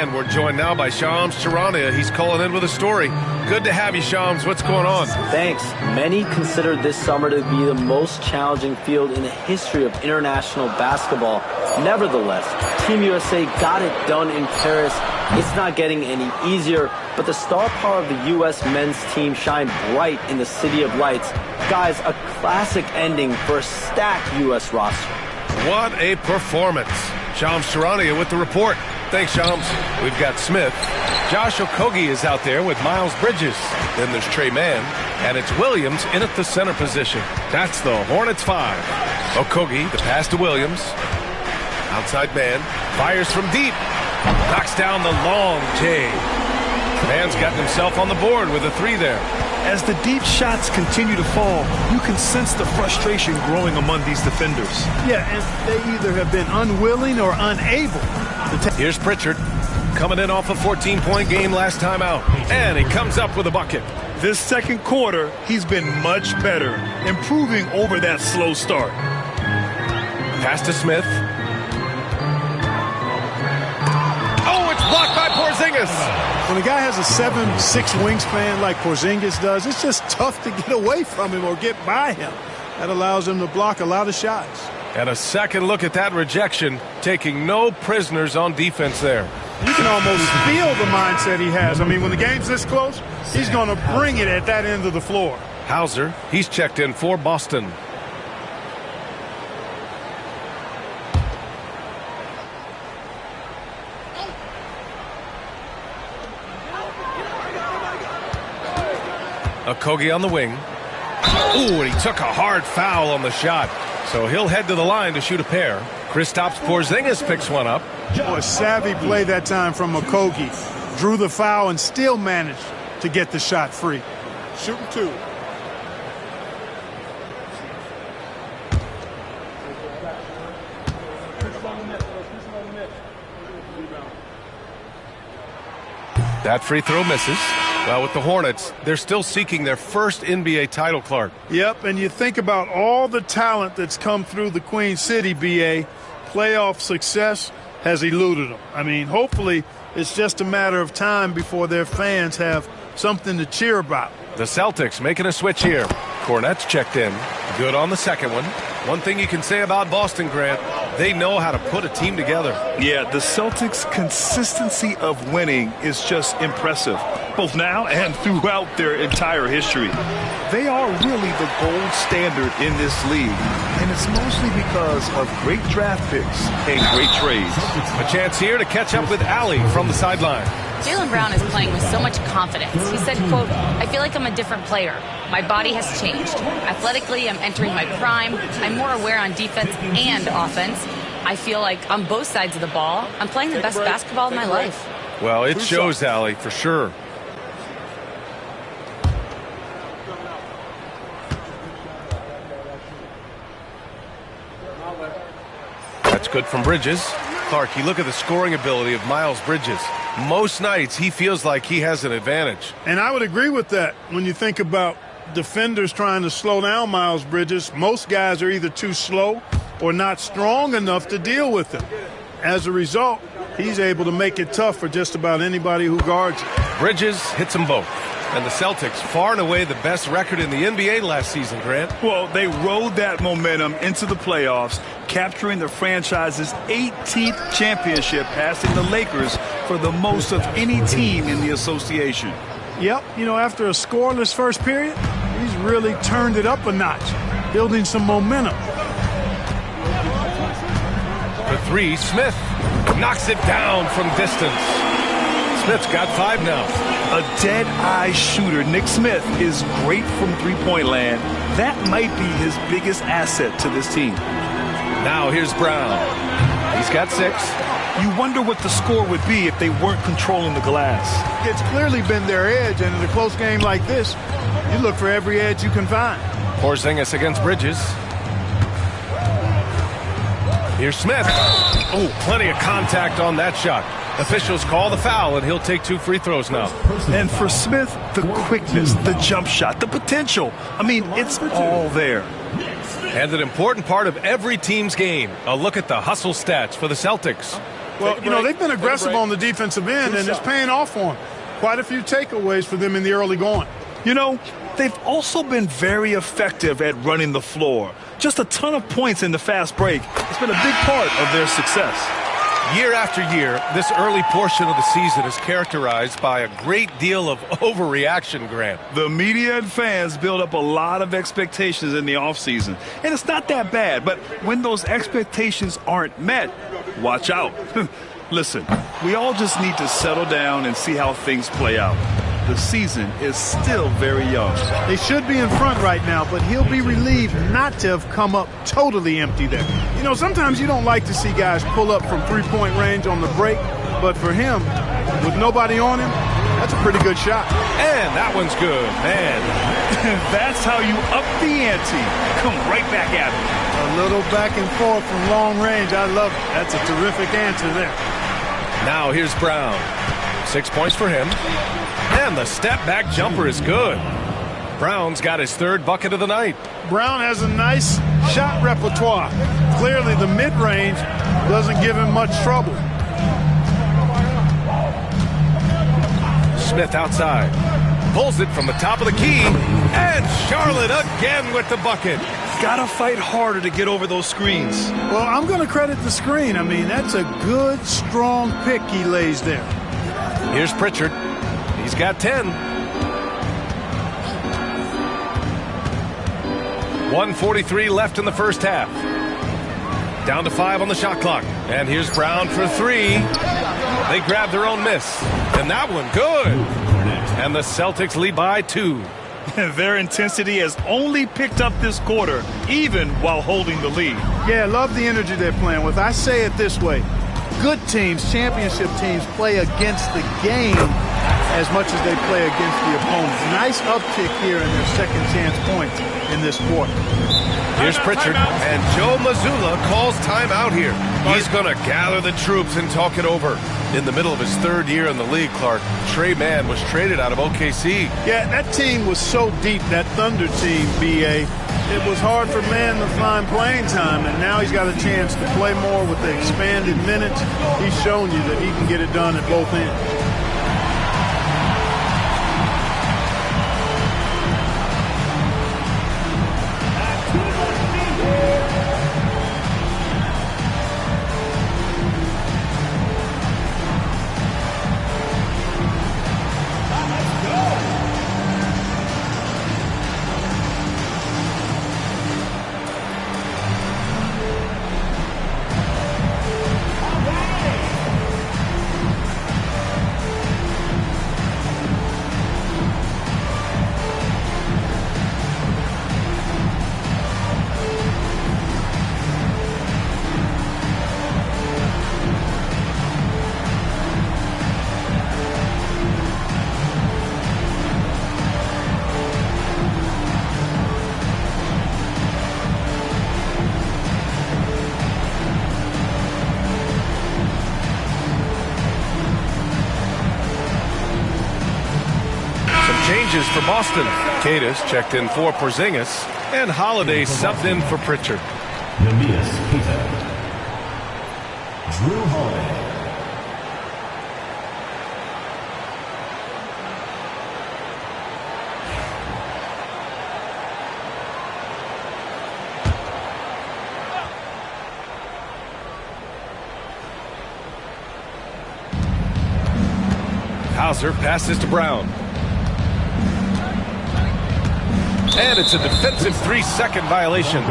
And we're joined now by Shams Charania. He's calling in with a story. Good to have you, Shams. What's going on? Thanks. Many consider this summer to be the most challenging field in the history of international basketball. Nevertheless, Team USA got it done in Paris. It's not getting any easier, but the star power of the U.S. men's team shined bright in the City of Lights. Guys, a classic ending for a stacked U.S. roster. What a performance. Shams Charania with the report. Thanks, Shams. We've got Smith. Josh Okogie is out there with Miles Bridges. Then there's Trey Mann. And it's Williams in at the center position. That's the Hornets 5. Okogie, the pass to Williams. Outside Mann. Fires from deep. Knocks down the long J. Mann's gotten himself on the board with a 3 there. As the deep shots continue to fall, you can sense the frustration growing among these defenders. Yeah, and they either have been unwilling or unable to take. Here's Pritchard, coming in off a 14-point game last time out. And he comes up with a bucket. This second quarter, he's been much better, improving over that slow start. Pass to Smith. Oh, it's blocked by Porzingis. When a guy has a 7'6" wingspan like Porzingis does, it's just tough to get away from him or get by him. That allows him to block a lot of shots. And a second look at that rejection, taking no prisoners on defense there. You can almost feel the mindset he has. I mean, when the game's this close, he's going to bring it at that end of the floor. Hauser, he's checked in for Boston. Okogie on the wing. Ooh, and he took a hard foul on the shot. So he'll head to the line to shoot a pair. Kristaps Porzingis picks one up. A savvy play that time from Okogie. Drew the foul and still managed to get the shot free. Shooting 2. That free throw misses. Well, with the Hornets, they're still seeking their first NBA title, Clark. Yep, and you think about all the talent that's come through the Queen City, BA. Playoff success has eluded them. I mean, hopefully it's just a matter of time before their fans have something to cheer about. The Celtics making a switch here. Cornette's checked in. Good on the second one. One thing you can say about Boston, Grant, they know how to put a team together. Yeah, the Celtics' consistency of winning is just impressive, both now and throughout their entire history. They are really the gold standard in this league, and it's mostly because of great draft picks and great trades. A chance here to catch up with Allie from the sideline. Jaylen Brown is playing with so much confidence. He said, quote, "I feel like I'm a different player. My body has changed. Athletically, I'm entering my prime. I'm more aware on defense and offense. I feel like on both sides of the ball, I'm playing the best basketball of my life." Well, it shows, Allie, for sure. That's good from Bridges. Clark, you look at the scoring ability of Miles Bridges. Most nights, he feels like he has an advantage. And I would agree with that. When you think about defenders trying to slow down Miles Bridges, most guys are either too slow or not strong enough to deal with him. As a result, he's able to make it tough for just about anybody who guards him. Bridges hits them both. And the Celtics, far and away the best record in the NBA last season, Grant. Well, they rode that momentum into the playoffs, capturing the franchise's 18th championship, passing the Lakers for the most of any team in the association. Yep, you know, after a scoreless first period, he's really turned it up a notch, building some momentum. The 3, Smith knocks it down from distance. Smith's got 5 now. A dead-eye shooter, Nick Smith, is great from three-point land. That might be his biggest asset to this team. Now here's Brown. He's got 6. You wonder what the score would be if they weren't controlling the glass. It's clearly been their edge, and in a close game like this, you look for every edge you can find. Porzingis against Bridges. Here's Smith. Oh, plenty of contact on that shot. Officials call the foul, and he'll take 2 free throws now. And for Smith, the quickness, the jump shot, the potential. I mean, it's all there. And an important part of every team's game, a look at the hustle stats for the Celtics. Well, you know, they've been aggressive on the defensive end, and it's paying off for them. Quite a few takeaways for them in the early going. You know, they've also been very effective at running the floor. Just a ton of points in the fast break. It's been a big part of their success. Year after year, this early portion of the season is characterized by a great deal of overreaction, Grant. The media and fans build up a lot of expectations in the offseason, and it's not that bad, but when those expectations aren't met, watch out. Listen, we all just need to settle down and see how things play out. The season is still very young. They should be in front right now, but he'll be relieved not to have come up totally empty there. You know, sometimes you don't like to see guys pull up from three-point range on the break, but for him, with nobody on him, that's a pretty good shot. And that one's good, man. That's how you up the ante. Come right back at him. A little back and forth from long range. I love it. That's a terrific answer there. Now here's Brown. 6 points for him. And the step-back jumper is good. Brown's got his third bucket of the night. Brown has a nice shot repertoire. Clearly, the mid-range doesn't give him much trouble. Smith outside. Pulls it from the top of the key. And Charlotte again with the bucket. Gotta fight harder to get over those screens. Well, I'm going to credit the screen. I mean, that's a good, strong pick he lays there. Here's Pritchard. He's got 10. 1:43 left in the first half. Down to 5 on the shot clock. And here's Brown for 3. They grab their own miss. And that one good. And the Celtics lead by 2. Their intensity has only picked up this quarter, even while holding the lead. Yeah, love the energy they're playing with. I say it this way. Good teams, championship teams, play against the game as much as they play against the opponent. Nice uptick here in their second chance points in this quarter. Here's Pritchard, and Joe Mazzulla calls timeout here. He's going to gather the troops and talk it over. In the middle of his third year in the league, Clark, Tre Mann was traded out of OKC. Yeah, that team was so deep, that Thunder team, B.A. It was hard for Mann to find playing time, and now he's got a chance to play more with the expanded minutes. He's shown you that he can get it done at both ends. Changes for Boston. Cadis checked in for Porzingis, and Holiday subbed in for Pritchard. Neemias Queta. Drew Holiday. Hauser passes to Brown. And it's a defensive 3-second violation.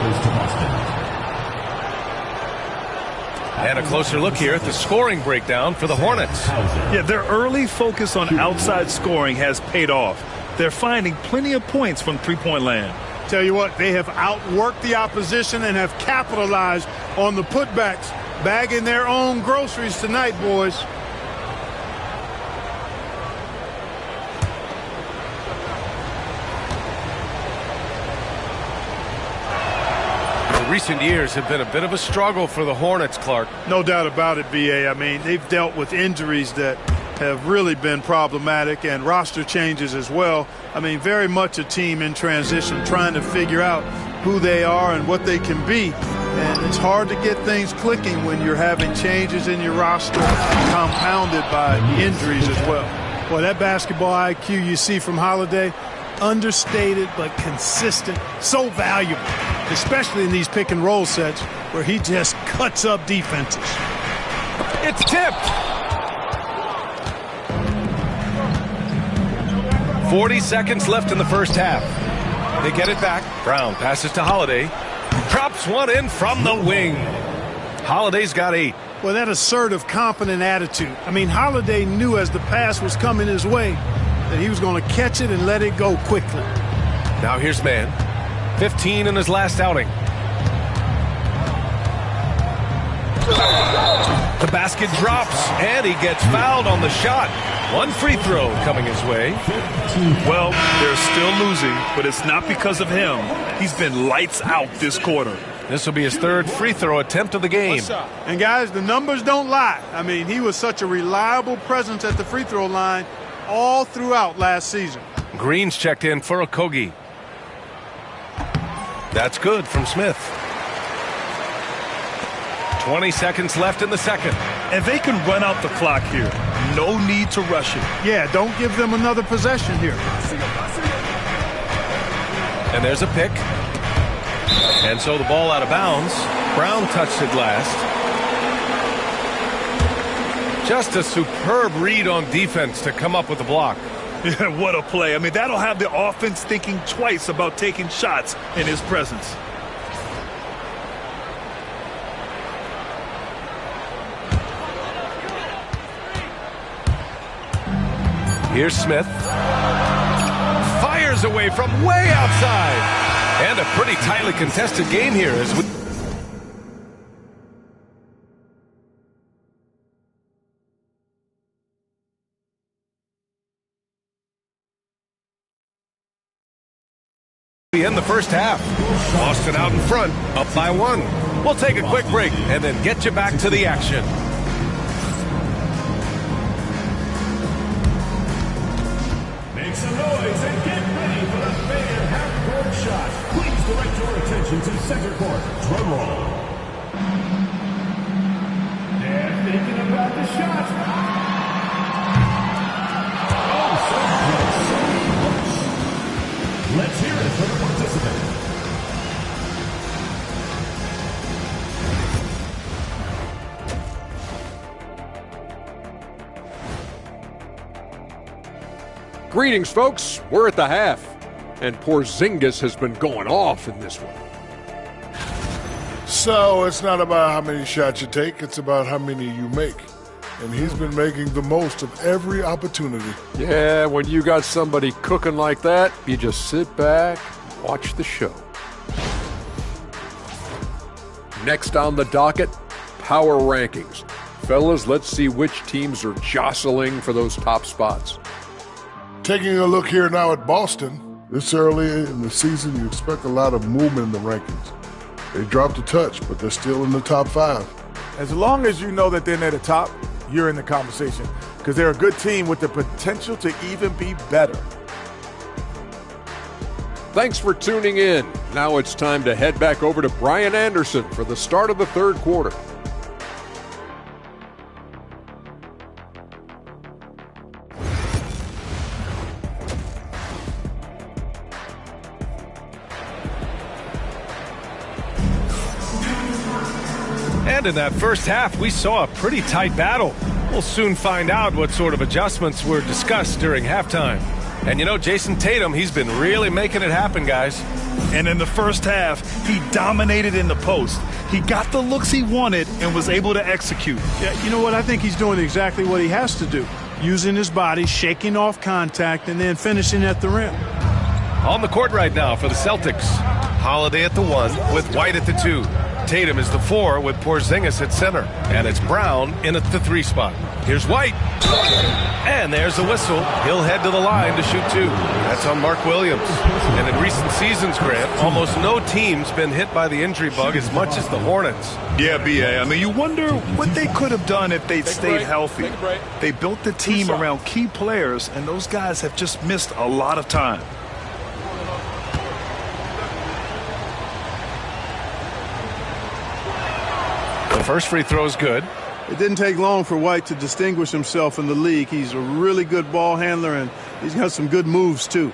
And a closer look here at the scoring breakdown for the Hornets. Yeah, their early focus on outside scoring has paid off. They're finding plenty of points from three-point land. Tell you what, they have outworked the opposition and have capitalized on the putbacks, bagging their own groceries tonight, boys. Recent years have been a bit of a struggle for the Hornets, Clark. No doubt about it, B.A. I mean, they've dealt with injuries that have really been problematic and roster changes as well. I mean, very much a team in transition, trying to figure out who they are and what they can be. And it's hard to get things clicking when you're having changes in your roster compounded by injuries as well. Boy, that basketball IQ you see from Holiday, understated but consistent, so valuable, especially in these pick and roll sets where he just cuts up defenses. It's tipped. 40 seconds left in the first half. They get it back. Brown passes to Holiday. Drops one in from the wing. Holiday's got 8. Well, that assertive, confident attitude. I mean, Holiday knew as the pass was coming his way that he was going to catch it and let it go quickly. Now here's Mann. 15 in his last outing. The basket drops, and he gets fouled on the shot. One free throw coming his way. Well, they're still losing, but it's not because of him. He's been lights out this quarter. This will be his 3rd free throw attempt of the game. And, guys, the numbers don't lie. I mean, he was such a reliable presence at the free throw line all throughout last season. Green's checked in for Okogie. That's good from Smith. 20 seconds left in the second. And they can run out the clock here. No need to rush it. Yeah, don't give them another possession here. And there's a pick. And so the ball out of bounds. Brown touched it last. Just a superb read on defense to come up with the block. Yeah, what a play. I mean, that'll have the offense thinking twice about taking shots in his presence. Here's Smith. Fires away from way outside. And a pretty tightly contested game here as we... in the first half. Boston out in front, up by 1. We'll take a quick break and then get you back to the action. Make some noise and get ready for the fan half-court shot. Please direct your attention to center court. Drum roll. They're thinking about the shot. Oh, so close. Let's hear it for the participant. Greetings, folks. We're at the half, and Porzingis has been going off in this one. So it's not about how many shots you take, it's about how many you make. And he's been making the most of every opportunity. Yeah, when you got somebody cooking like that, you just sit back and watch the show. Next on the docket, power rankings. Fellas, let's see which teams are jostling for those top spots. Taking a look here now at Boston, this early in the season, you expect a lot of movement in the rankings. They dropped a touch, but they're still in the top 5. As long as you know that they're near the top, you're in the conversation because they're a good team with the potential to even be better. Thanks for tuning in. Now it's time to head back over to Brian Anderson for the start of the third quarter. And in that first half, we saw a pretty tight battle. We'll soon find out what sort of adjustments were discussed during halftime. And you know, Jason Tatum, he's been really making it happen, guys. And in the first half, he dominated in the post. He got the looks he wanted and was able to execute. Yeah, you know what? I think he's doing exactly what he has to do. Using his body, shaking off contact, and then finishing at the rim. On the court right now for the Celtics. Holiday at the 1 with White at the 2. Tatum is the 4 with Porzingis at center. And it's Brown in at the 3 spot. Here's White. And there's the whistle. He'll head to the line to shoot 2. That's on Mark Williams. And in recent seasons, Grant, almost no team's been hit by the injury bug as much as the Hornets. Yeah, B.A. I mean, you wonder what they could have done if they'd stayed healthy. They built the team around key players, and those guys have just missed a lot of time. First free throw is good. It didn't take long for White to distinguish himself in the league. He's a really good ball handler, and he's got some good moves, too.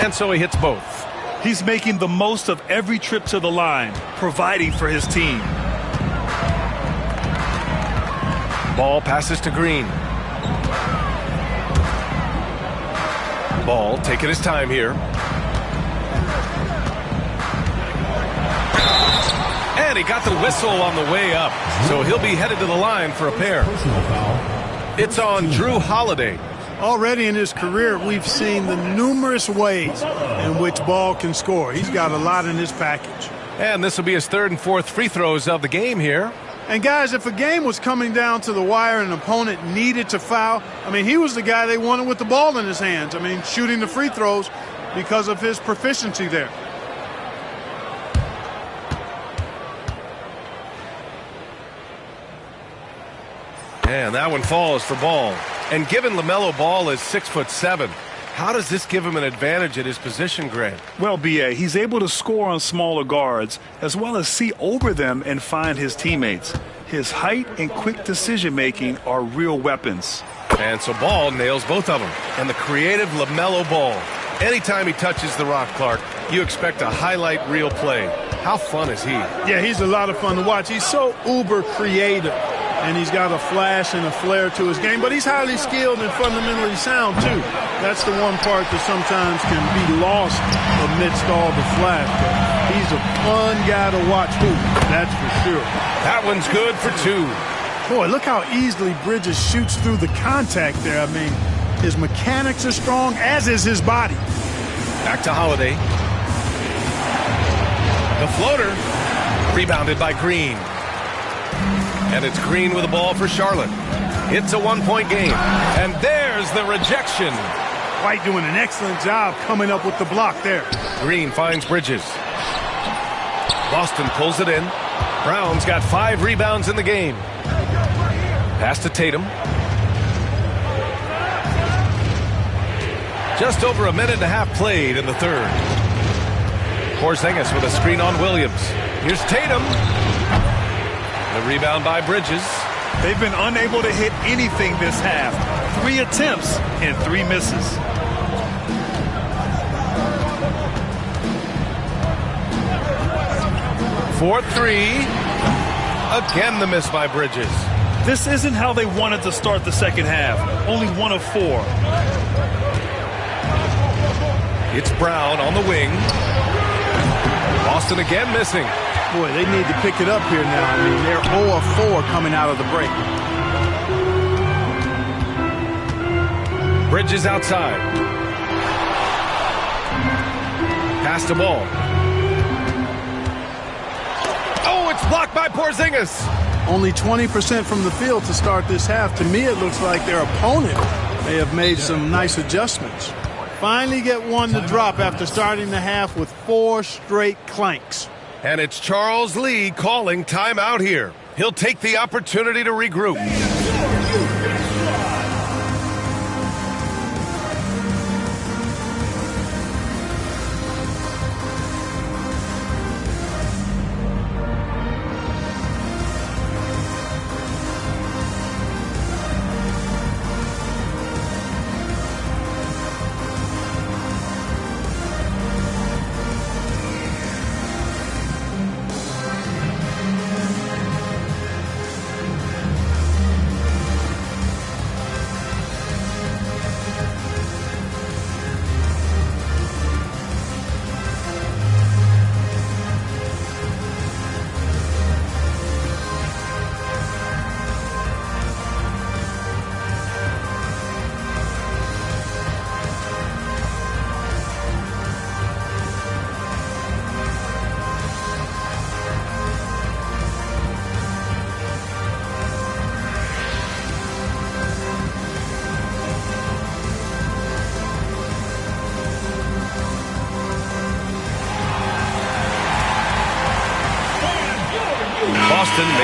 And so he hits both. He's making the most of every trip to the line, providing for his team. Ball passes to Green. Ball taking his time here. And he got the whistle on the way up. So he'll be headed to the line for a pair. It's on Drew Holiday. Already in his career, we've seen the numerous ways in which Ball can score. He's got a lot in his package. And this will be his third and fourth free throws of the game here. And, guys, if a game was coming down to the wire and an opponent needed to foul, I mean, he was the guy they wanted with the ball in his hands. I mean, shooting the free throws because of his proficiency there. And that one falls for Ball. And given LaMelo Ball is 6'7", how does this give him an advantage at his position, Grant? Well, B.A., he's able to score on smaller guards as well as see over them and find his teammates. His height and quick decision-making are real weapons. And so Ball nails both of them. And the creative LaMelo Ball. Anytime he touches the rock, Clark, you expect a highlight reel play. How fun is he? Yeah, he's a lot of fun to watch. He's so uber creative. And he's got a flash and a flair to his game, but he's highly skilled and fundamentally sound, too. That's the one part that sometimes can be lost amidst all the flash. But he's a fun guy to watch, too. That's for sure. That one's good for two. Boy, look how easily Bridges shoots through the contact there. I mean, his mechanics are strong, as is his body. Back to Holiday. The floater. Rebounded by Green. And it's Green with the ball for Charlotte. It's a one-point game. And there's the rejection. White doing an excellent job coming up with the block there. Green finds Bridges. Boston pulls it in. Brown's got 5 rebounds in the game. Pass to Tatum. Just over a minute and a half played in the third. Porzingis with a screen on Williams. Here's Tatum. The rebound by Bridges. They've been unable to hit anything this half. 3 attempts and 3 misses. For 3. Again the miss by Bridges. This isn't how they wanted to start the second half. Only 1 of 4. It's Brown on the wing. Boston again missing. Boy, they need to pick it up here now. I mean, they're 0 of 4 coming out of the break. Bridges outside. Pass the ball. Oh, it's blocked by Porzingis. Only 20% from the field to start this half. To me, it looks like their opponent may have made some nice adjustments. Finally get one to drop after starting the half with 4 straight clanks. And it's Charles Lee calling timeout here. He'll take the opportunity to regroup.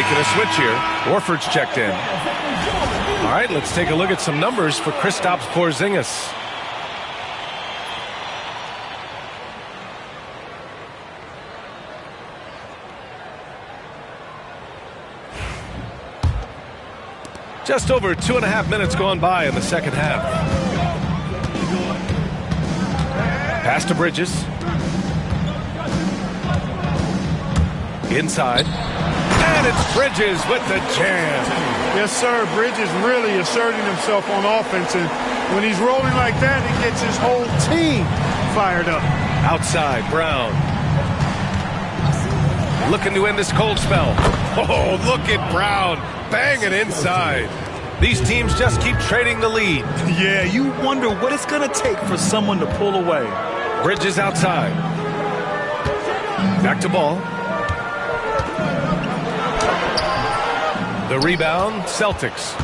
Making a switch here. Horford's checked in. All right, let's take a look at some numbers for Kristaps Porzingis. Just over 2.5 minutes gone by in the second half. Pass to Bridges. Inside. And it's Bridges with the jam. Yes, sir. Bridges really asserting himself on offense. And when he's rolling like that, he gets his whole team fired up. Outside, Brown. Looking to end this cold spell. Oh, look at Brown. Banging inside. These teams just keep trading the lead. Yeah, you wonder what it's going to take for someone to pull away. Bridges outside. Back to Ball. The rebound, Celtics.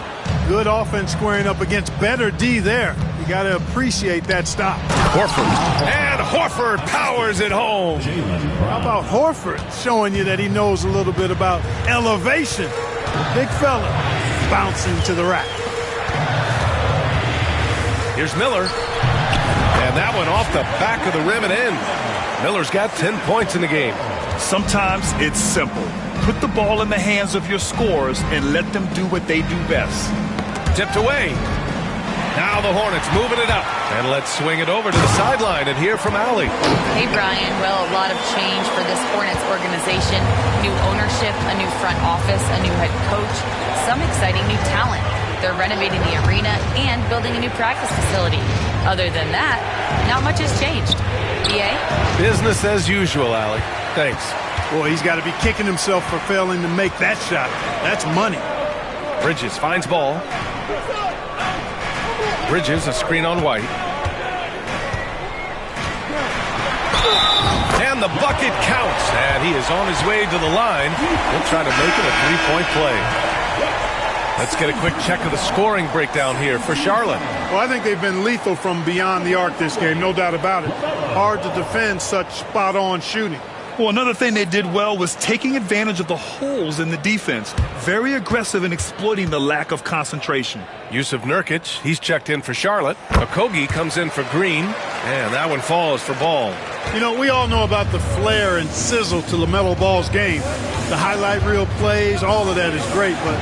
Good offense squaring up against better D there. You got to appreciate that stop. Horford. And Horford powers it home. How about Horford showing you that he knows a little bit about elevation? Big fella bouncing to the rack. Here's Miller. And that one off the back of the rim and in. Miller's got 10 points in the game. Sometimes it's simple. Put the ball in the hands of your scorers and let them do what they do best. Tipped away. Now the Hornets moving it up. And let's swing it over to the sideline and hear from Allie. Hey, Brian. Well, a lot of change for this Hornets organization. New ownership, a new front office, a new head coach, some exciting new talent. They're renovating the arena and building a new practice facility. Other than that, not much has changed. BA? Business as usual, Allie. Thanks. Boy, he's got to be kicking himself for failing to make that shot. That's money. Bridges finds Ball. Bridges, a screen on White. And the bucket counts. And he is on his way to the line. He'll try to make it a three-point play. Let's get a quick check of the scoring breakdown here for Charlotte. Well, I think they've been lethal from beyond the arc this game, no doubt about it. Hard to defend such spot-on shooting. Well, another thing they did well was taking advantage of the holes in the defense. Very aggressive in exploiting the lack of concentration. Yusuf Nurkic, he's checked in for Charlotte. Okogie comes in for Green, and that one falls for Ball. You know, we all know about the flair and sizzle to LaMelo Ball's game. The highlight reel plays, all of that is great, but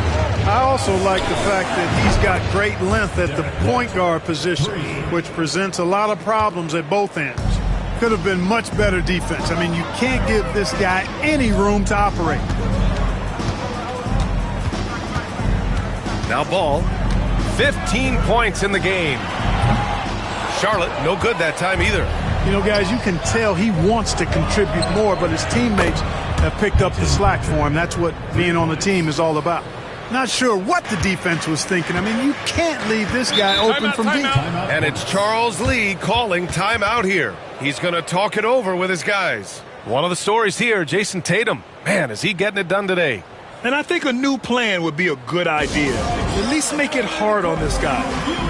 I also like the fact that he's got great length at the point guard position, which presents a lot of problems at both ends. Could have been much better defense. I mean, you can't give this guy any room to operate. Now Ball, 15 points in the game. Charlotte, no good that time either. You know, guys, you can tell he wants to contribute more, but his teammates have picked up the slack for him. That's what being on the team is all about. Not sure what the defense was thinking. I mean, you can't leave this guy open from deep. And it's Charles Lee calling timeout here. He's going to talk it over with his guys. One of the stories here, Jason Tatum. Man, is he getting it done today. And I think a new plan would be a good idea. At least make it hard on this guy.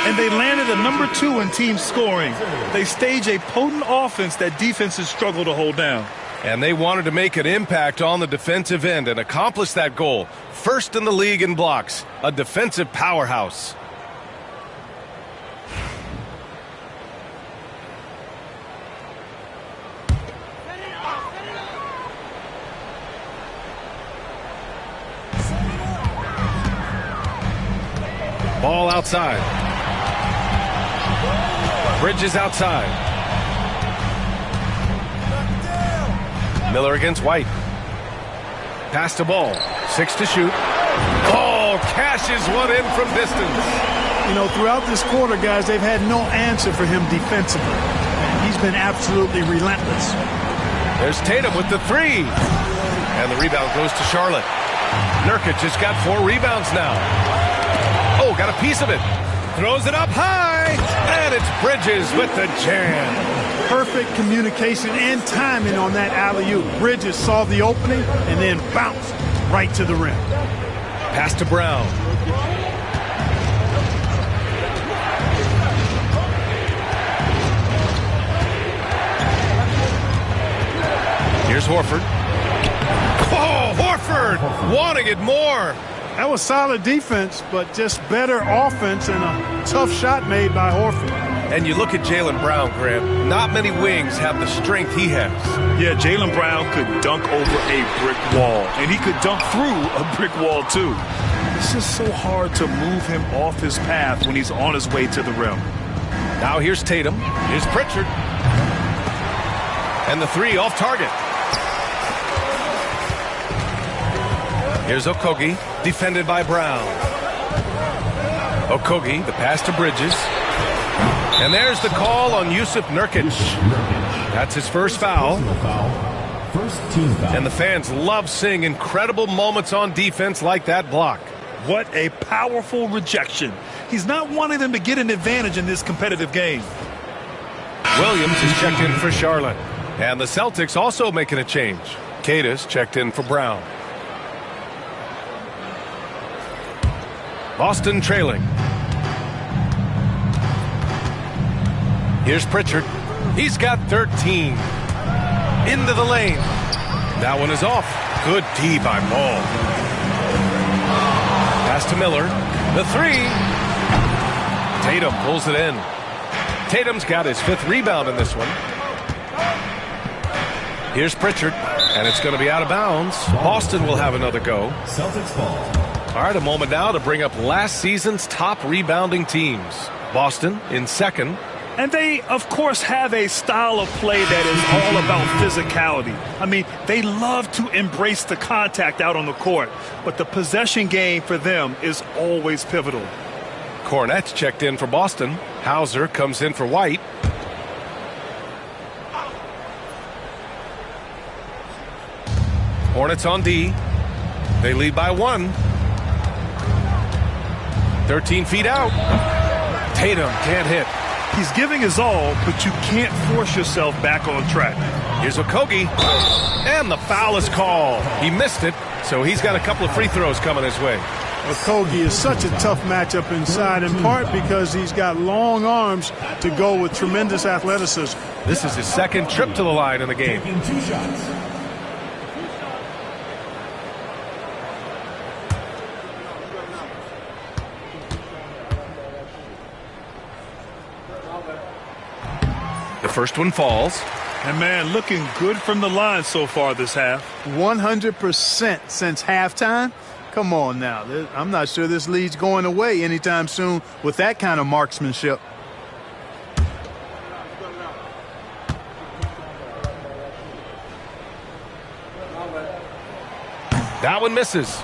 And they landed a number 2 in team scoring. They stage a potent offense that defenses struggle to hold down. And they wanted to make an impact on the defensive end and accomplish that goal. First in the league in blocks, a defensive powerhouse. Ball outside. Bridges outside. Miller against White. Pass to Ball. 6 to shoot. Ball cashes one in from distance. You know, throughout this quarter, guys, they've had no answer for him defensively. He's been absolutely relentless. There's Tatum with the 3. And the rebound goes to Charlotte. Nurkic has got 4 rebounds now. Oh, got a piece of it. Throws it up high. And it's Bridges with the jam. Perfect communication and timing on that alley-oop. Bridges saw the opening and then bounced right to the rim. Pass to Brown. Here's Horford. Oh, Horford wanting it more. That was solid defense, but just better offense and a tough shot made by Horford. And you look at Jaylen Brown, Grant. Not many wings have the strength he has. Yeah, Jaylen Brown could dunk over a brick wall, and he could dunk through a brick wall, too. It's just so hard to move him off his path when he's on his way to the rim. Now here's Tatum. Here's Pritchard. And the 3 off target. Here's Okogie, defended by Brown. Okogie, the pass to Bridges. And there's the call on Jusuf Nurkic. That's his first foul. First team foul. And the fans love seeing incredible moments on defense like that block. What a powerful rejection. He's not wanting them to get an advantage in this competitive game. Williams is checked in for Charlotte. And the Celtics also making a change. Cadis checked in for Brown. Boston trailing. Here's Pritchard. He's got 13. Into the lane. That one is off. Good D by Ball. Pass to Miller. The 3. Tatum pulls it in. Tatum's got his 5th rebound in this one. Here's Pritchard. And it's going to be out of bounds. Boston will have another go. Celtics ball. All right, a moment now to bring up last season's top rebounding teams. Boston in second. And they, of course, have a style of play that is all about physicality. I mean, they love to embrace the contact out on the court, but the possession game for them is always pivotal. Cornette's checked in for Boston. Hauser comes in for White. Hornets on D. They lead by 1. 13 feet out. Tatum can't hit. He's giving his all, but you can't force yourself back on track. Here's Okogie. And the foul is called. He missed it, so he's got a couple of free throws coming his way. Okogie is such a tough matchup inside, in part because he's got long arms to go with tremendous athleticism. This is his 2nd trip to the line in the game. Taking 2 shots. The first one falls. And, man, looking good from the line so far this half. 100% since halftime. Come on now. I'm not sure this lead's going away anytime soon with that kind of marksmanship. That one misses.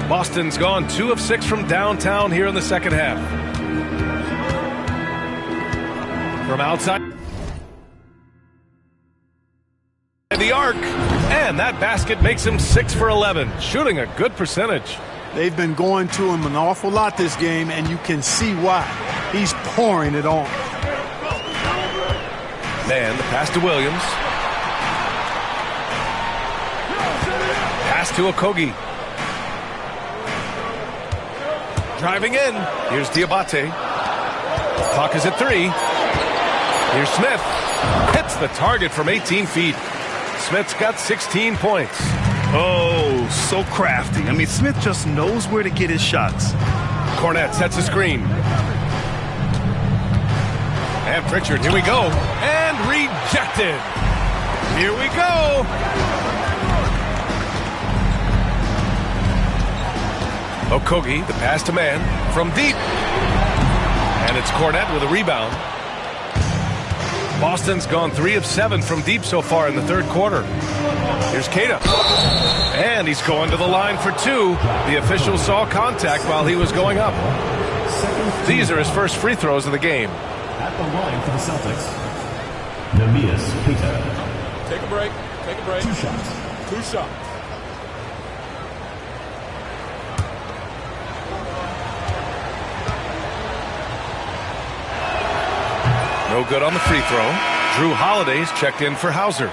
Boston's gone 2 of 6 from downtown here in the second half. From outside the arc, and that basket makes him 6 for 11, shooting a good percentage. They've been going to him an awful lot this game, and you can see why. He's pouring it on. Man, the pass to Williams. Pass to Okogie. Driving in. Here's Diabate. Clock is at 3. Here's Smith. Hits the target from 18 feet. Smith's got 16 points. Oh, so crafty. I mean, Smith just knows where to get his shots. Cornette sets a screen. And Pritchard, here we go. And rejected. Here we go. Okogie, the pass to man from deep. And it's Cornette with a rebound. Boston's gone 3 of 7 from deep so far in the third quarter. Here's Keita. And he's going to the line for 2. The official saw contact while he was going up. These are his first free throws of the game. At the line for the Celtics, Neemias Queta. Take a break. Take a break. 2 shots. 2 shots. No good on the free throw. Drew Holiday's checked in for Hauser.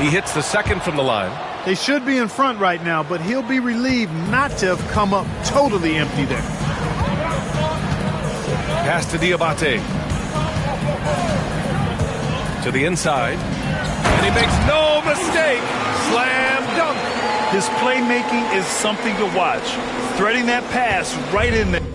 He hits the second from the line. They should be in front right now, but he'll be relieved not to have come up totally empty there. Pass to Diabate. To the inside. And he makes no mistake. Slam dunk. His playmaking is something to watch. Threading that pass right in there.